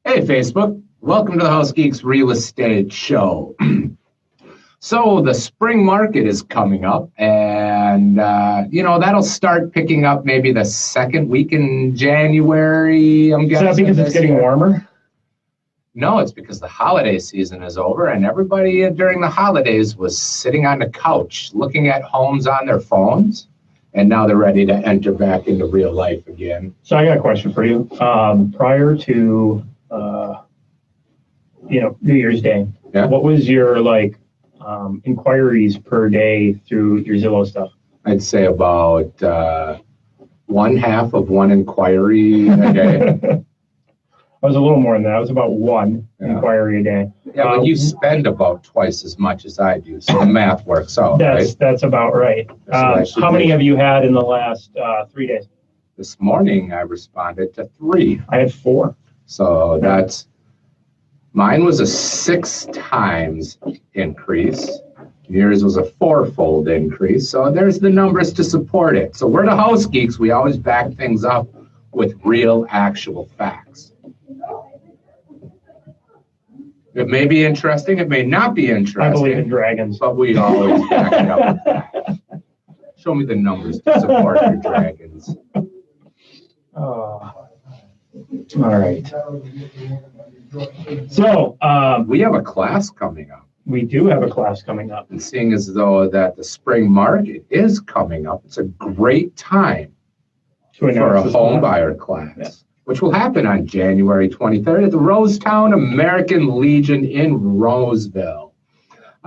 Hey, Facebook. Welcome to the House Geeks Real Estate Show. So the spring market is coming up, and, that'll start picking up maybe the second week in January, I'm guessing. Is that because it's getting warmer? No, it's because the holiday season is over, and everybody during the holidays was sitting on the couch looking at homes on their phones, and now they're ready to enter back into real life again. So I got a question for you. Prior to, New Year's Day, What was your, inquiries per day through your Zillow stuff? I'd say about one half of one inquiry a day. I was a little more than that. I was about one inquiry a day. Yeah, but you spend about twice as much as I do, so the math works out, right? That's about right. How many have you had in the last 3 days? This morning, I responded to 3. I had 4. So mine was a 6 times increase. Yours was a 4-fold increase. So there's the numbers to support it. So we're the House Geeks. We always back things up with real, actual facts. It may be interesting. It may not be interesting. I believe in dragons. But we always back it up with facts. Show me the numbers to support your dragons. All right. So we have a class coming up. We do have a class coming up. And seeing as though that the spring market is coming up, it's a great time for a home buyer class, which will happen on January 23rd at the Rosetown American Legion in Roseville.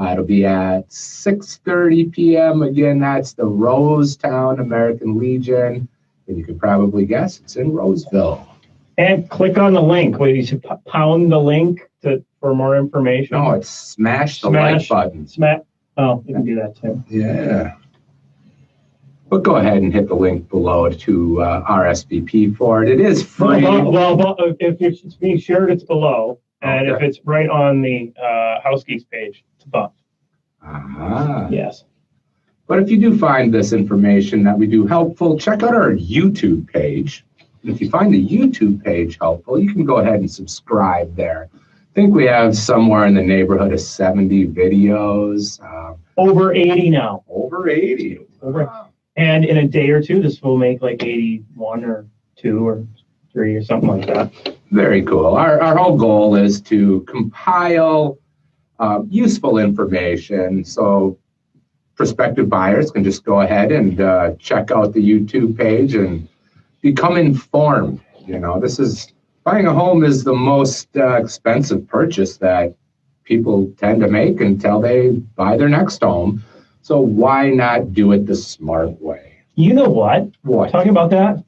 It'll be at 6:30 p.m. Again, that's the Rosetown American Legion. And you can probably guess it's in Roseville. And click on the link. Wait, you should pound the link for more information. No, it's smash the like button. Oh, you can do that too. Yeah. But go ahead and hit the link below to RSVP for it. It is free. Well, if it's being shared, it's below. And if it's right on the House Geeks page, it's above. Yes. But if you do find this information that we do helpful, check out our YouTube page. And if you find the YouTube page helpful, you can go ahead and subscribe there. I think we have somewhere in the neighborhood of 70 videos. Over 80 now. Over 80. Wow. And in a day or two, this will make like 81 or 2 or 3 or something like that. Very cool. Our whole goal is to compile useful information so prospective buyers can just go ahead and check out the YouTube page and become informed. Buying a home is the most expensive purchase that people tend to make until they buy their next home. So why not do it the smart way? You know what? What? Talking about that,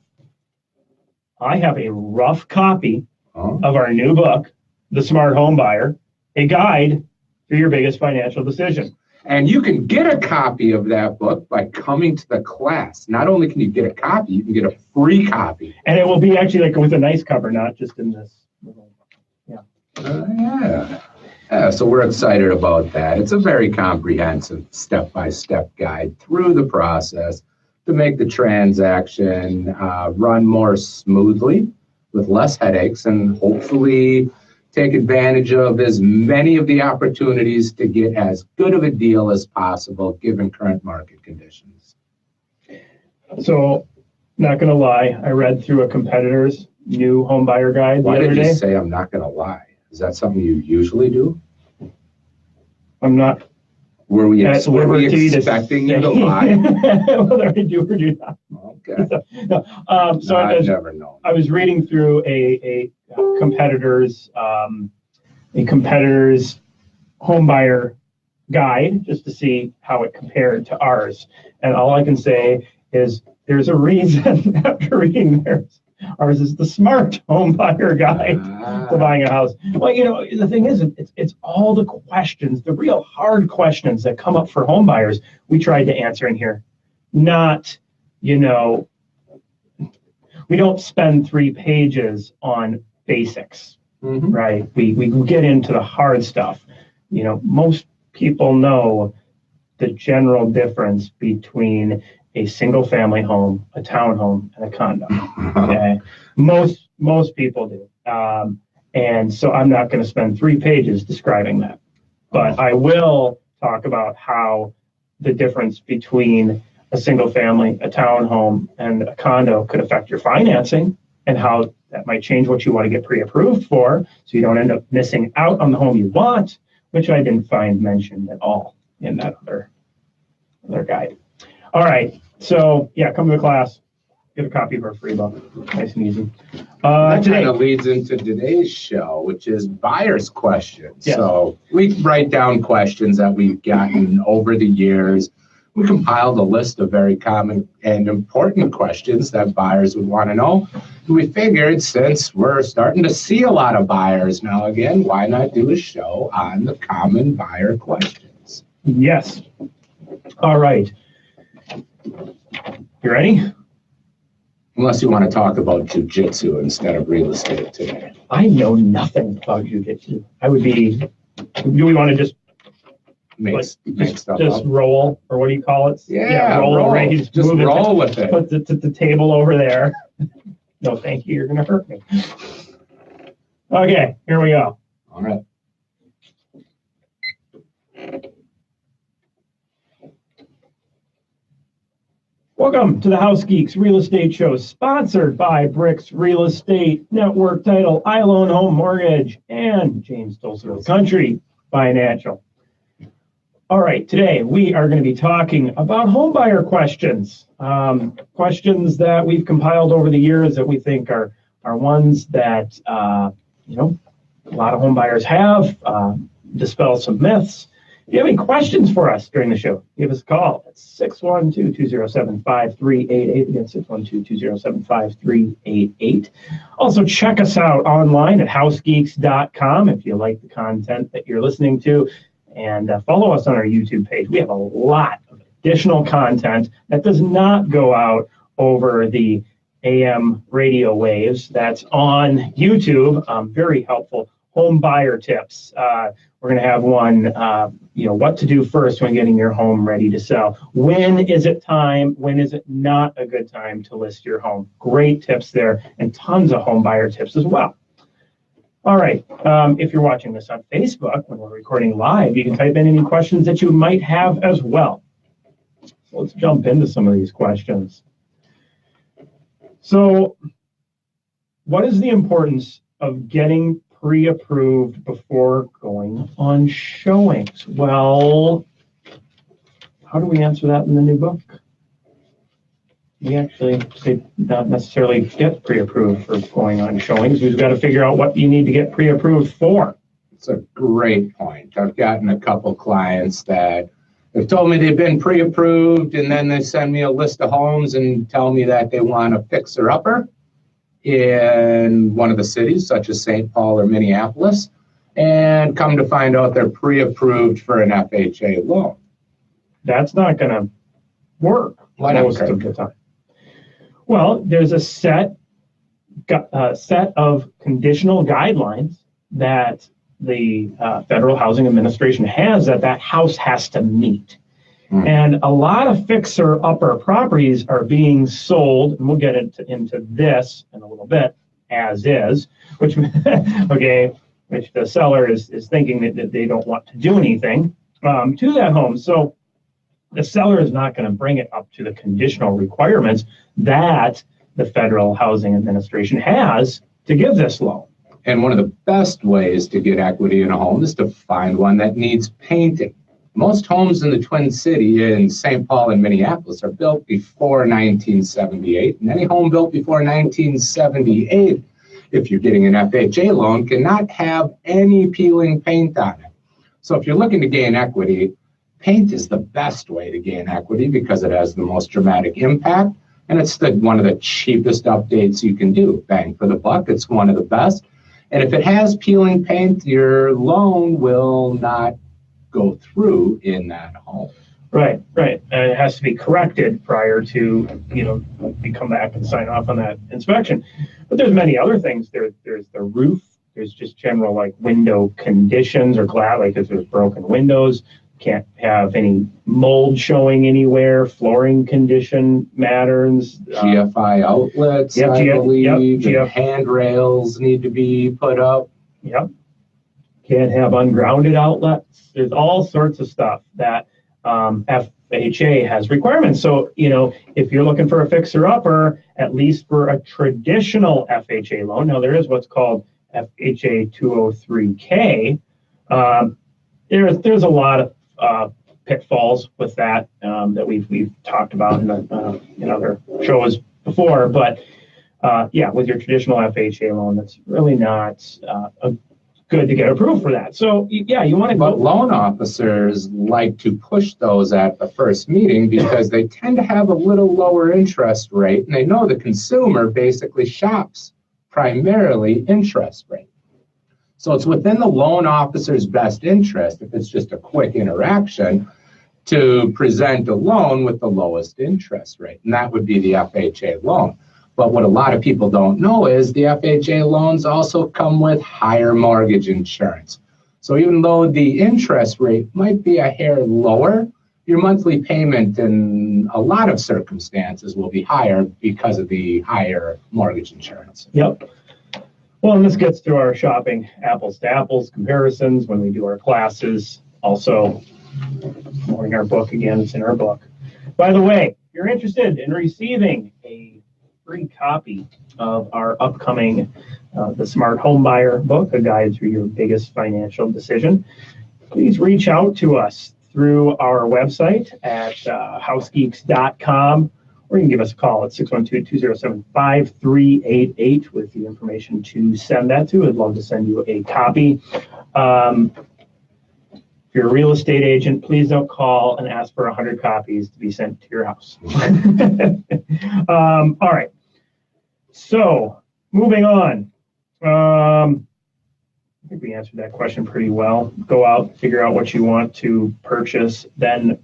I have a rough copy of our new book, The Smart Home Buyer, a guide for your biggest financial decision. And you can get a copy of that book by coming to the class. Not only can you get a copy, you can get a free copy. And it will be actually like with a nice cover, not just in this little, So we're excited about that. It's a very comprehensive step-by-step guide through the process to make the transaction run more smoothly with less headaches and hopefully take advantage of as many of the opportunities to get as good of a deal as possible given current market conditions. So, not going to lie, I read through a competitor's new home buyer guide the other day. Why did you say I'm not going to lie? Is that something you usually do? I'm not. Were we expecting you to lie? Whether I do or do not. Okay. I've never known. I was reading through a competitor's home buyer guide just to see how it compared to ours, and all I can say is there's a reason after reading theirs. Ours is the smart home buyer guide to buying a house. Well, the thing is, it's all the questions, the real hard questions that come up for home buyers we tried to answer in here. Not, we don't spend 3 pages on basics, right? We get into the hard stuff. Most people know the general difference between a single family home, a townhome, and a condo. Okay, most people do. And so I'm not going to spend 3 pages describing that. But I will talk about how the difference between a single family, a townhome, and a condo could affect your financing, and how that might change what you want to get pre-approved for, so you don't end up missing out on the home you want, which I didn't find mentioned at all in that other guide. All right, so yeah, come to the class, get a copy of our free book, nice and easy. That kind of leads into today's show, which is buyer's questions. Yes. So we write down questions that we've gotten over the years. We compiled a list of very common and important questions that buyers would want to know. We figured, since we're starting to see a lot of buyers now again, why not do a show on the common buyer questions? Yes. All right. You ready? Unless you want to talk about jujitsu instead of real estate today. I know nothing about jujitsu. Do we want to just Make stuff just up. Roll, or what do you call it? Yeah, roll. Right? You just roll with it. Put the table over there. No, thank you. You're going to hurt me. Okay, here we go. All right. Welcome to the House Geeks Real Estate Show, sponsored by Bricks Real Estate, Network Title, I Loan Home Mortgage, and James Dulcich Country Financial. All right, today we are going to be talking about homebuyer questions, questions that we've compiled over the years that we think are ones that a lot of homebuyers have. Dispel some myths. If you have any questions for us during the show, give us a call at 612-207-5388. Again, 612-207-5388. Also, check us out online at housegeeks.com if you like the content that you're listening to. And follow us on our YouTube page. We have a lot of additional content that does not go out over the AM radio waves. That's on YouTube. Very helpful home buyer tips. We're going to have one, what to do first when getting your home ready to sell. When is it time? When is it not a good time to list your home? Great tips there, and tons of home buyer tips as well. All right, if you're watching this on Facebook, when we're recording live, you can type in any questions that you might have as well. So let's jump into some of these questions. So what is the importance of getting pre-approved before going on showings? Well, how do we answer that in the new book? We actually say not necessarily get pre-approved for going on showings. We've got to figure out what you need to get pre-approved for. It's a great point. I've gotten a couple clients that have told me they've been pre-approved, and then they send me a list of homes and tell me that they want a fixer-upper in one of the cities, such as St. Paul or Minneapolis, and come to find out they're pre-approved for an FHA loan. That's not going to work most of the time. Well, there's a set of conditional guidelines that the Federal Housing Administration has that house has to meet. And a lot of fixer-upper properties are being sold, and we'll get into this in a little bit, as is, which the seller is thinking that they don't want to do anything to that home. So the seller is not going to bring it up to the conditional requirements that the Federal Housing Administration has to give this loan. And one of the best ways to get equity in a home is to find one that needs painting. Most homes in the Twin City in St. Paul and Minneapolis are built before 1978. And any home built before 1978, if you're getting an FHA loan, cannot have any peeling paint on it. So if you're looking to gain equity, paint is the best way to gain equity because it has the most dramatic impact, and it's one of the cheapest updates you can do. Bang for the buck, it's one of the best. And if it has peeling paint, your loan will not go through in that home. Right. And it has to be corrected prior to, you come back and sign off on that inspection. But there's many other things. There's the roof. There's just general window conditions or glass, if there's broken windows. Can't have any mold showing anywhere. Flooring condition matters. GFI outlets, I believe. Handrails need to be put up. Yep. Can't have ungrounded outlets. There's all sorts of stuff that FHA has requirements. So, if you're looking for a fixer-upper, at least for a traditional FHA loan, now there is what's called FHA 203K. There's a lot of pitfalls with that that we've talked about in other shows before. But with your traditional FHA loan, that's really not good to get approved for that. So you want to. But loan officers like to push those at the first meeting because they tend to have a little lower interest rate, and they know the consumer basically shops primarily interest rate. So it's within the loan officer's best interest, if it's just a quick interaction, to present a loan with the lowest interest rate, and that would be the FHA loan. But what a lot of people don't know is the FHA loans also come with higher mortgage insurance. So even though the interest rate might be a hair lower, your monthly payment in a lot of circumstances will be higher because of the higher mortgage insurance. Yep. Well, and this gets to our shopping apples to apples comparisons when we do our classes. Also, in our book, again, it's in our book. By the way, if you're interested in receiving a free copy of our upcoming The Smart Home Buyer book, A Guide Through Your Biggest Financial Decision, please reach out to us through our website at housegeeks.com, or you can give us a call at 612-207-5388 with the information to send that to. I'd love to send you a copy. If you're a real estate agent, please don't call and ask for 100 copies to be sent to your house. All right. So moving on. I think we answered that question pretty well. Go out, figure out what you want to purchase, then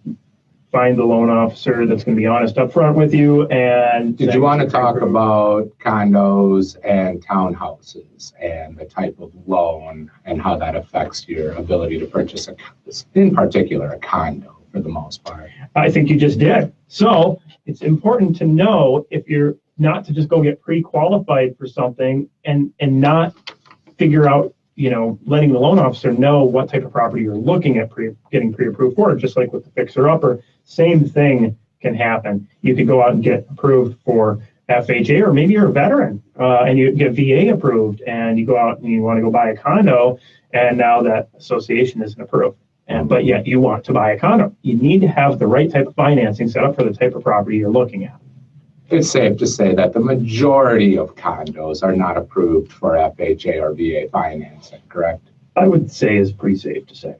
find the loan officer that's going to be honest up front with you. And did you want to talk about condos and townhouses and the type of loan and how that affects your ability to purchase in particular a condo for the most part? I think you just did. So it's important to know, if you're not to just go get pre-qualified for something and not figure out, letting the loan officer know what type of property you're looking at getting pre-approved for, just like with the fixer-upper. Same thing can happen. You could go out and get approved for FHA, or maybe you're a veteran and you get VA approved, and you go out and you want to go buy a condo, and now that association isn't approved. But yet you want to buy a condo. You need to have the right type of financing set up for the type of property you're looking at. It's safe to say that the majority of condos are not approved for FHA or VA financing, correct? I would say is pretty safe to say.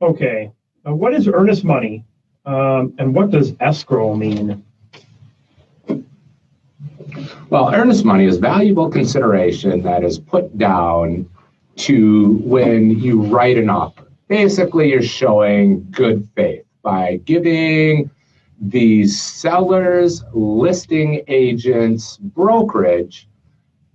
Okay. What is earnest money, and what does escrow mean? Well, earnest money is valuable consideration that is put down to when you write an offer. Basically, you're showing good faith by giving the seller's listing agent's brokerage,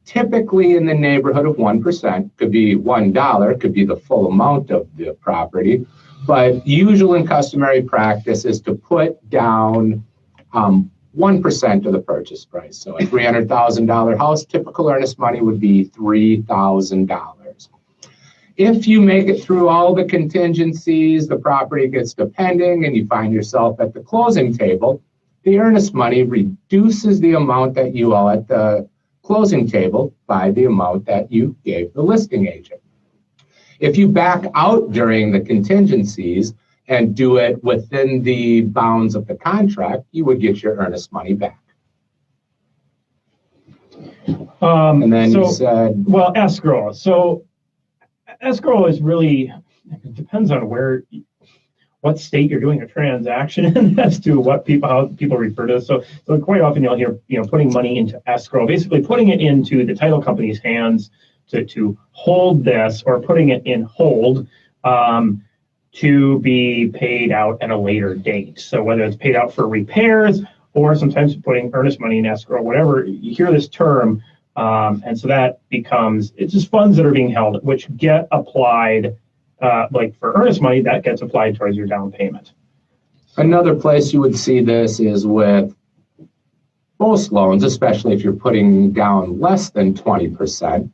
typically in the neighborhood of 1%, could be $1, could be the full amount of the property. But usual and customary practice is to put down 1% of the purchase price. So a $300,000 house, typical earnest money would be $3,000. If you make it through all the contingencies, the property gets to pending, and you find yourself at the closing table, the earnest money reduces the amount that you owe at the closing table by the amount that you gave the listing agent. If you back out during the contingencies and do it within the bounds of the contract, you would get your earnest money back. And then you said... Well, escrow. So escrow is really, it depends on what state you're doing a transaction in as to how people refer to it. So quite often you'll hear, putting money into escrow, basically putting it into the title company's hands to hold this, or putting it in hold to be paid out at a later date. So whether it's paid out for repairs, or sometimes putting earnest money in escrow, whatever, you hear this term. And so that becomes, it's just funds that are being held, which get applied, like for earnest money, that gets applied towards your down payment. Another place you would see this is with most loans, especially if you're putting down less than 20%.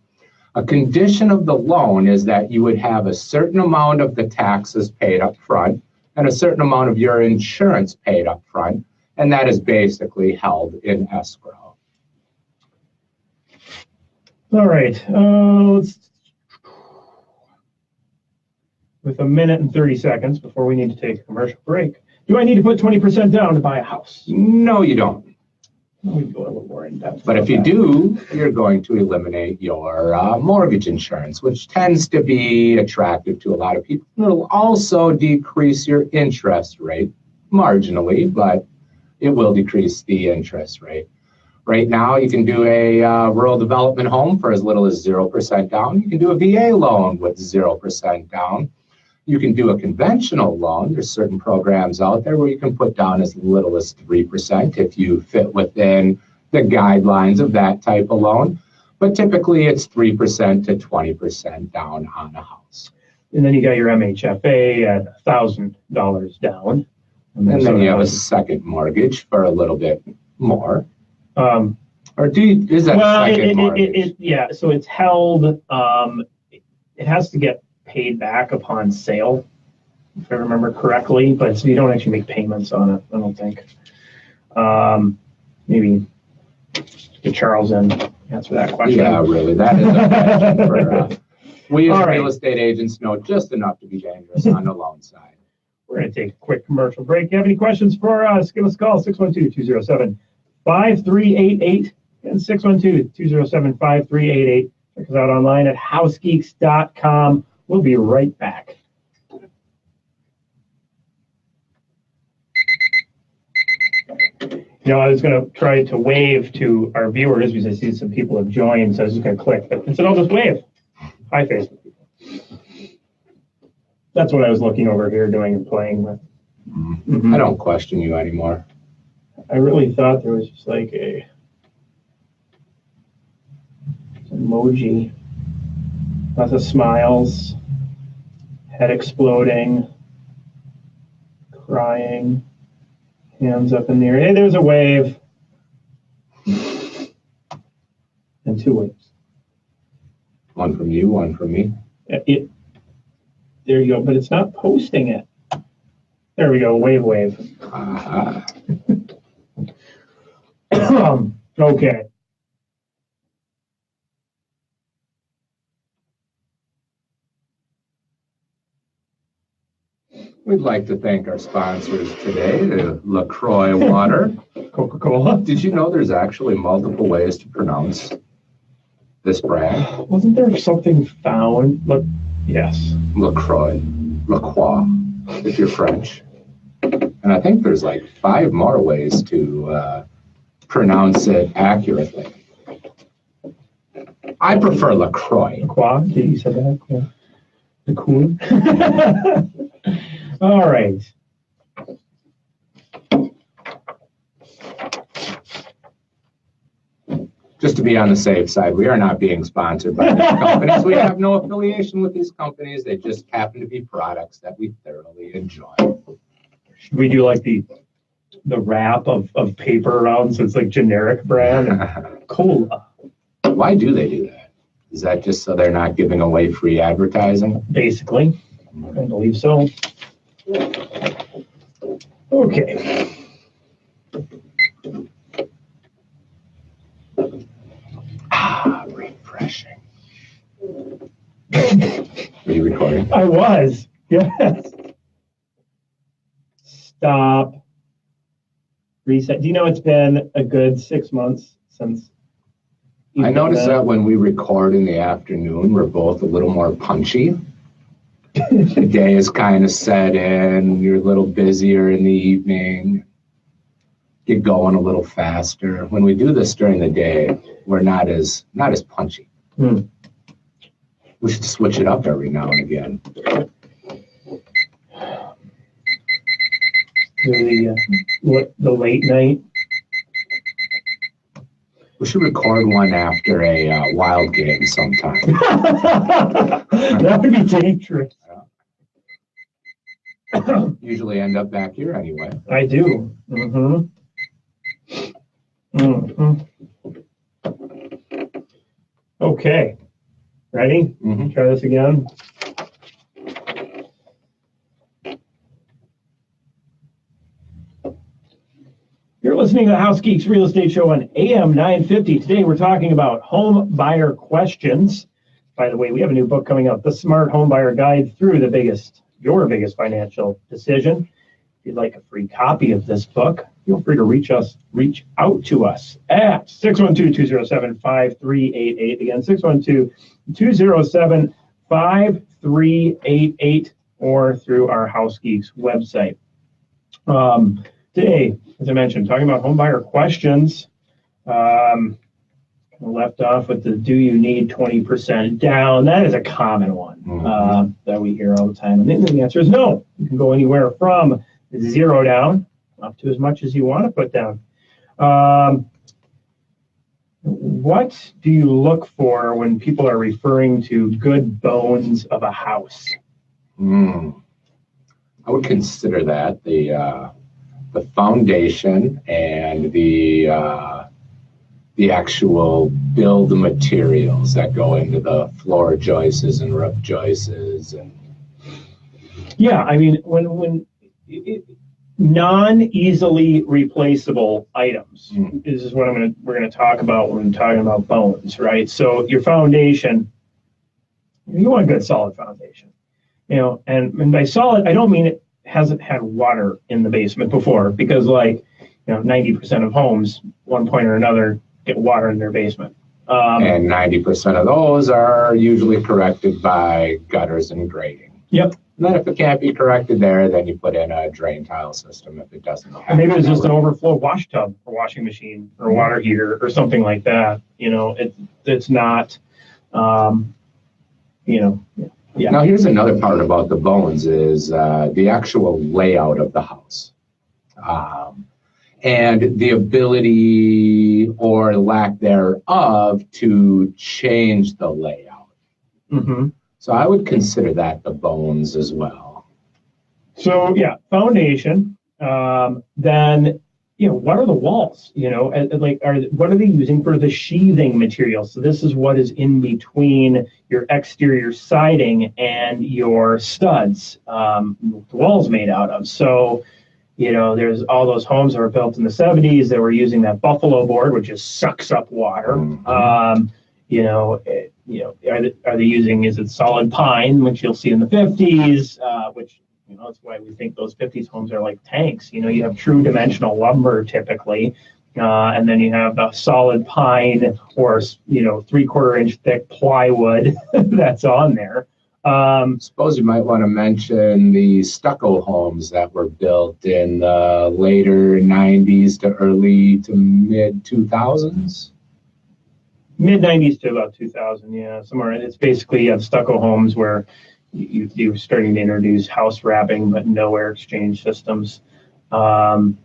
A condition of the loan is that you would have a certain amount of the taxes paid up front and a certain amount of your insurance paid up front, and that is basically held in escrow. All right. With a minute and 30 seconds before we need to take a commercial break, do I need to put 20% down to buy a house? No, you don't. We go a little more in depth. But if you do, you're going to eliminate your mortgage insurance, which tends to be attractive to a lot of people. It'll also decrease your interest rate marginally, but it will decrease the interest rate. Right now, you can do a rural development home for as little as 0% down. You can do a VA loan with 0% down. You can do a conventional loan. There's certain programs out there where you can put down as little as 3% if you fit within the guidelines of that type of loan. But typically, it's 3% to 20% down on a house. And then you got your MHFA at $1,000 down. And then you have a second mortgage for a little bit more. Or is that a second mortgage? Yeah, so it's held, it has to get paid back upon sale, if I remember correctly, but you don't actually make payments on it, I don't think. Maybe get Charles in, answer that question. Yeah, really, that is a question for we as real estate agents know just enough to be dangerous on the loan side. We're going to take a quick commercial break. If you have any questions for us, give us a call, 612-207-5388 and 612-207-5388. Check us out online at housegeeks.com. We'll be right back. You know, I was going to try to wave to our viewers because I see some people have joined, so I was just going to click. But instead, I'll just wave. Hi, Facebook people. That's what I was looking over here doing and playing with. I don't question you anymore. I really thought there was just like a emoji. Lots of smiles. Head exploding. Crying. Hands up in the air. Hey, there's a wave. And two waves. One from you, one from me. There you go, but it's not posting it. There we go, wave. Okay. We'd like to thank our sponsors today, the LaCroix Water. Coca-Cola. Did you know there's actually multiple ways to pronounce this brand? Wasn't there something found? Look, yes. LaCroix. If you're French. And I think there's like 5 more ways to pronounce it accurately. I prefer LaCroix. LaCroix? You said that? Yeah. LaCroix? All right. Just to be on the safe side, we are not being sponsored by these companies. We have no affiliation with these companies. They just happen to be products that we thoroughly enjoy. Should we do like the wrap of paper around so it's like generic brand? Cola. Why do they do that? Is that just so they're not giving away free advertising? Basically. I believe so. Okay. Refreshing. Are you recording? I was. Yes. Stop. Reset. Do you know it's been a good 6 months since I noticed that when we record in the afternoon, we're both a little more punchy. The day is kind of set in. You're a little busier in the evening. Get going a little faster. When we do this during the day, we're not as punchy. We should switch it up every now and again. The late night. We should record one after a wild game sometime. That would be dangerous. Usually end up back here anyway. I do. Okay. Ready? Mhm. Try this again. You're listening to the House Geeks Real Estate Show on AM 950. Today we're talking about home buyer questions. By the way, we have a new book coming out, The Smart Home Buyer Guide Through Your Biggest Financial Decision. If you'd like a free copy of this book, feel free to reach out to us at 612-207-5388. Again, 612-207-5388, or through our House Geeks website. Today, as I mentioned, talking about home buyer questions. Left off with the do you need 20% down? That is a common one that we hear all the time. And the answer is no. You can go anywhere from 0 down up to as much as you want to put down. What do you look for when people are referring to good bones of a house? I would consider that the foundation and the actual build materials that go into the floor joists and roof joists. And yeah, I mean, when non-easily replaceable items, this is what we're gonna talk about when we're talking about bones, right? So your foundation, you want a good solid foundation, and by solid, I don't mean it hasn't had water in the basement before, because 90% of homes, one point or another, get water in their basement. And 90% of those are usually corrected by gutters and grading. Yep. And then if it can't be corrected there, then you put in a drain tile system if it doesn't have. Maybe it's just an overflow wash tub or washing machine or water heater or something like that. It's not, Yeah. Now, here's another part about the bones is the actual layout of the house. And the ability or lack thereof to change the layout. Mm-hmm. So I would consider that the bones as well. So yeah, foundation. Then what are the walls? What are they using for the sheathing material? So this is what is in between your exterior siding and your studs. The wall's made out of. So there's all those homes that were built in the 70s that were using that buffalo board, which just sucks up water. Are they using, is it solid pine, which you'll see in the 50s, which, that's why we think those 50s homes are like tanks. You have true dimensional lumber typically, and then you have the solid pine or, 3/4 inch thick plywood that's on there. Suppose you might want to mention the stucco homes that were built in the later 90s to early to mid 2000s. Mid 90s to about 2000, yeah, somewhere. It's basically stucco homes where you're starting to introduce house wrapping, but no air exchange systems. It's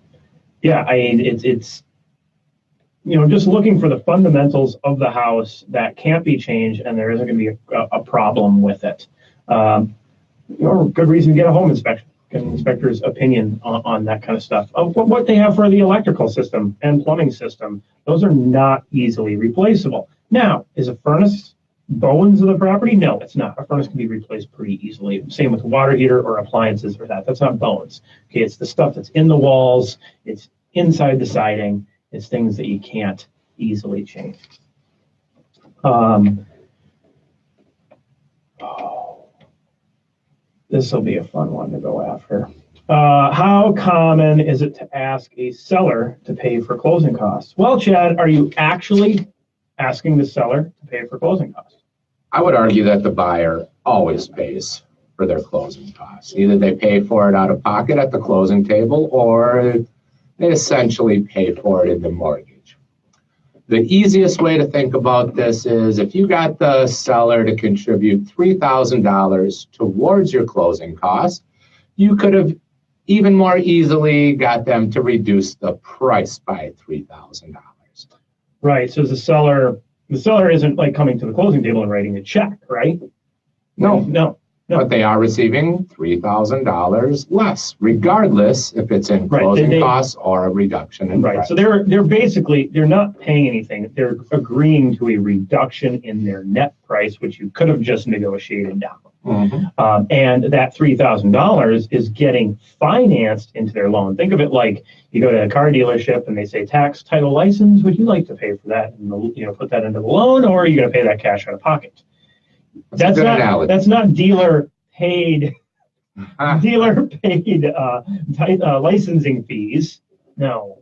just looking for the fundamentals of the house that can't be changed, and there isn't going to be a problem with it. Good reason to get a home inspection, get an inspector's opinion on that kind of stuff. What they have for the electrical system and plumbing system, those are not easily replaceable. Now, is a furnace bones of the property? No, it's not. A furnace can be replaced pretty easily. Same with a water heater or appliances or that. That's not bones. Okay, it's the stuff that's in the walls, it's inside the siding, it's things that you can't easily change. This will be a fun one to go after. How common is it to ask a seller to pay for closing costs? Well, Chad, are you actually asking the seller to pay for closing costs? I would argue that the buyer always pays for their closing costs. Either they pay for it out of pocket at the closing table, or they essentially pay for it in the mortgage. The easiest way to think about this is if you got the seller to contribute $3,000 towards your closing costs, you could have even more easily got them to reduce the price by $3,000. Right. So the seller isn't like coming to the closing table and writing a check, right? No. No. But they are receiving $3,000 less, regardless if it's in Right, closing costs or a reduction in Right. price. So they're basically, they're not paying anything. They're agreeing to a reduction in their net price, which you could have just negotiated down. Mhm. And that $3,000 is getting financed into their loan. Think of it like you go to a car dealership and they say tax, title, license. Would you like to pay for that and put that into the loan, or are you going to pay that cash out of pocket? That's a good analogy. That's not dealer paid licensing fees. No,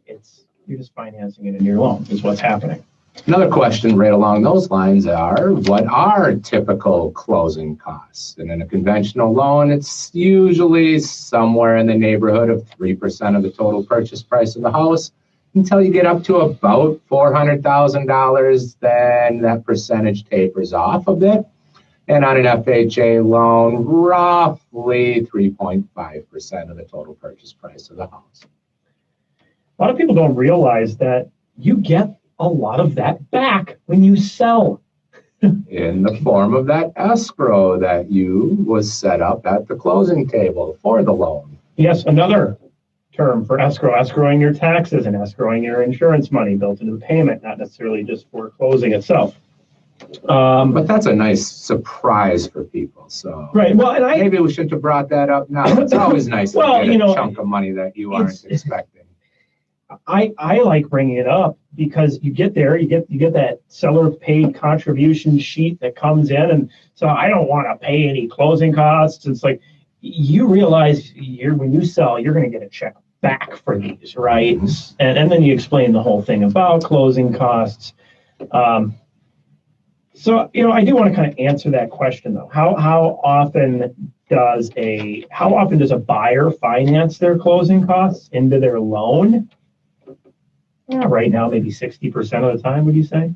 you're just financing it in your loan is what's happening. Another question right along those lines are, what are typical closing costs? And in a conventional loan, it's usually somewhere in the neighborhood of 3% of the total purchase price of the house. Until you get up to about $400,000, then that percentage tapers off a bit. And on an FHA loan, roughly 3.5% of the total purchase price of the house. A lot of people don't realize that you get a lot of that back when you sell. In the form of that escrow that was set up at the closing table for the loan. Yes, another term for escrow, escrowing your taxes and escrowing your insurance money built into the payment, not necessarily just for closing itself. But that's a nice surprise for people. So right. Well, and maybe we shouldn't have brought that up now. It's always nice to get a chunk of money that you aren't expecting. I like bringing it up because you get there, you get that seller paid contribution sheet that comes in, and so I don't want to pay any closing costs. It's like you realize when you sell, you're going to get a check back for these, right? Mm-hmm. And then you explain the whole thing about closing costs. So I do want to kind of answer that question though. How often does a buyer finance their closing costs into their loan? Right now, maybe 60% of the time, would you say?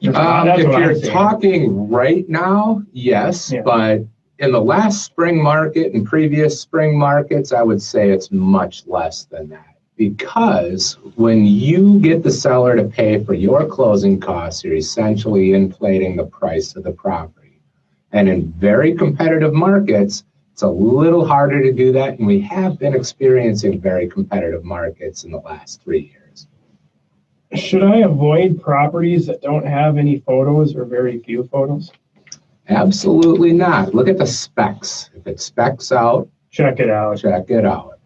If you're talking right now, yes, yeah. But in the last spring market and previous spring markets, I would say it's much less than that. Because when you get the seller to pay for your closing costs, you're essentially inflating the price of the property. And in very competitive markets, it's a little harder to do that, and we have been experiencing very competitive markets in the last 3 years. Should I avoid properties that don't have any photos or very few photos? Absolutely not. Look at the specs. If it specs out, check it out. Check it out.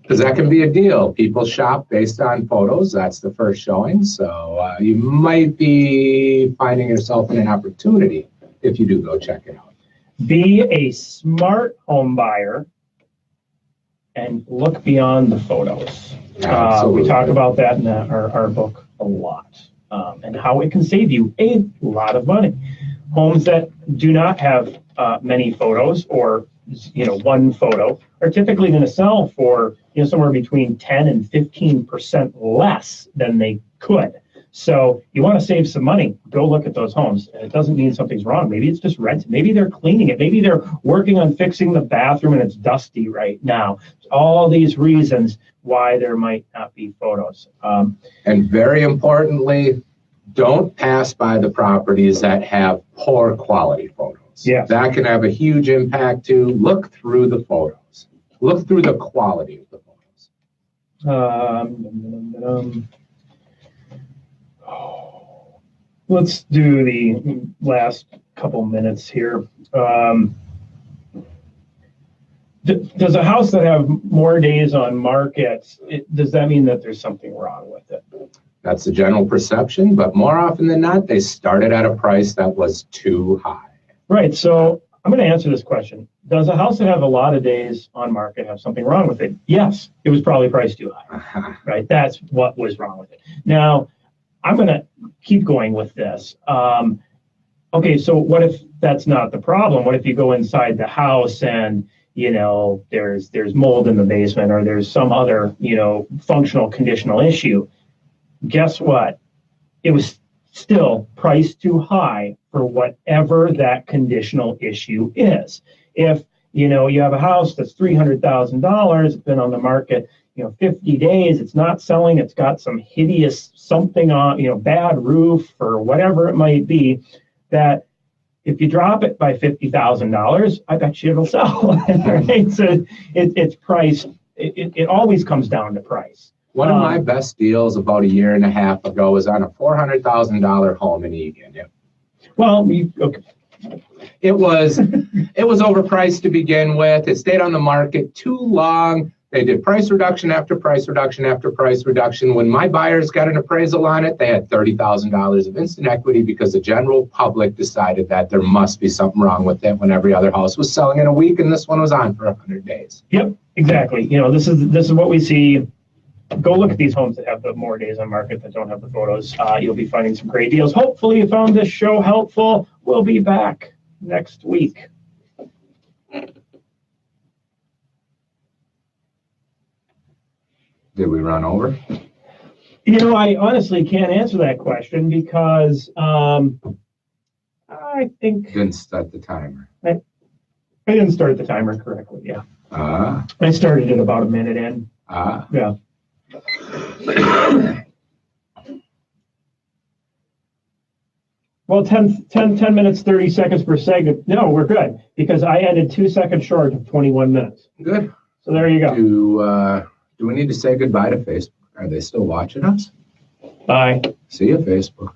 Because that can be a deal. People shop based on photos. That's the first showing. So you might be finding yourself in an opportunity if you do go check it out. Be a smart home buyer and look beyond the photos. We talk about that in our book a lot, and how it can save you a lot of money. Homes that do not have many photos or one photo are typically going to sell for somewhere between 10 and 15% less than they could. So you want to save some money, go look at those homes. And it doesn't mean something's wrong. Maybe it's just rented. Maybe they're cleaning it. Maybe they're working on fixing the bathroom and it's dusty right now. All these reasons why there might not be photos. And very importantly, don't pass by the properties that have poor quality photos. Yes. That can have a huge impact too. Look through the photos. Look through the quality of the photos. Let's do the last couple minutes here. Does a house that have more days on market, does that mean that there's something wrong with it? That's the general perception, but more often than not, they started at a price that was too high. Right, so I'm going to answer this question. Does a house that have a lot of days on market have something wrong with it? Yes, it was probably priced too high, right? That's what was wrong with it. Now, I'm going to keep going with this. Okay, so what if that's not the problem? What if you go inside the house and, there's mold in the basement or there's some other, functional conditional issue? Guess what? It was still priced too high for whatever that conditional issue is. If, you have a house that's $300,000, it's been on the market 50 days, it's not selling, it's got some hideous something on, bad roof or whatever it might be, that if you drop it by $50,000, I bet you it'll sell. Right? So it's priced. It always comes down to price. One of my best deals about a year and a half ago was on a $400,000 home in Egan. Well, it was overpriced to begin with. It stayed on the market too long. They did price reduction after price reduction after price reduction. When my buyers got an appraisal on it, they had $30,000 of instant equity because the general public decided that there must be something wrong with it when every other house was selling in a week and this one was on for 100 days. Yep, exactly. This is what we see. Go look at these homes that have the more days on market that don't have the photos. You'll be finding some great deals. Hopefully you found this show helpful. We'll be back next week. Did we run over? I honestly can't answer that question because I think Didn't start the timer. I didn't start the timer correctly. Yeah. I started it about a minute in. Yeah. Well, 10 minutes, 30 seconds per segment. No, we're good because I ended 2 seconds short of 21 minutes. Good. So there you go. Do we need to say goodbye to Facebook? Are they still watching us? Bye. See you, Facebook.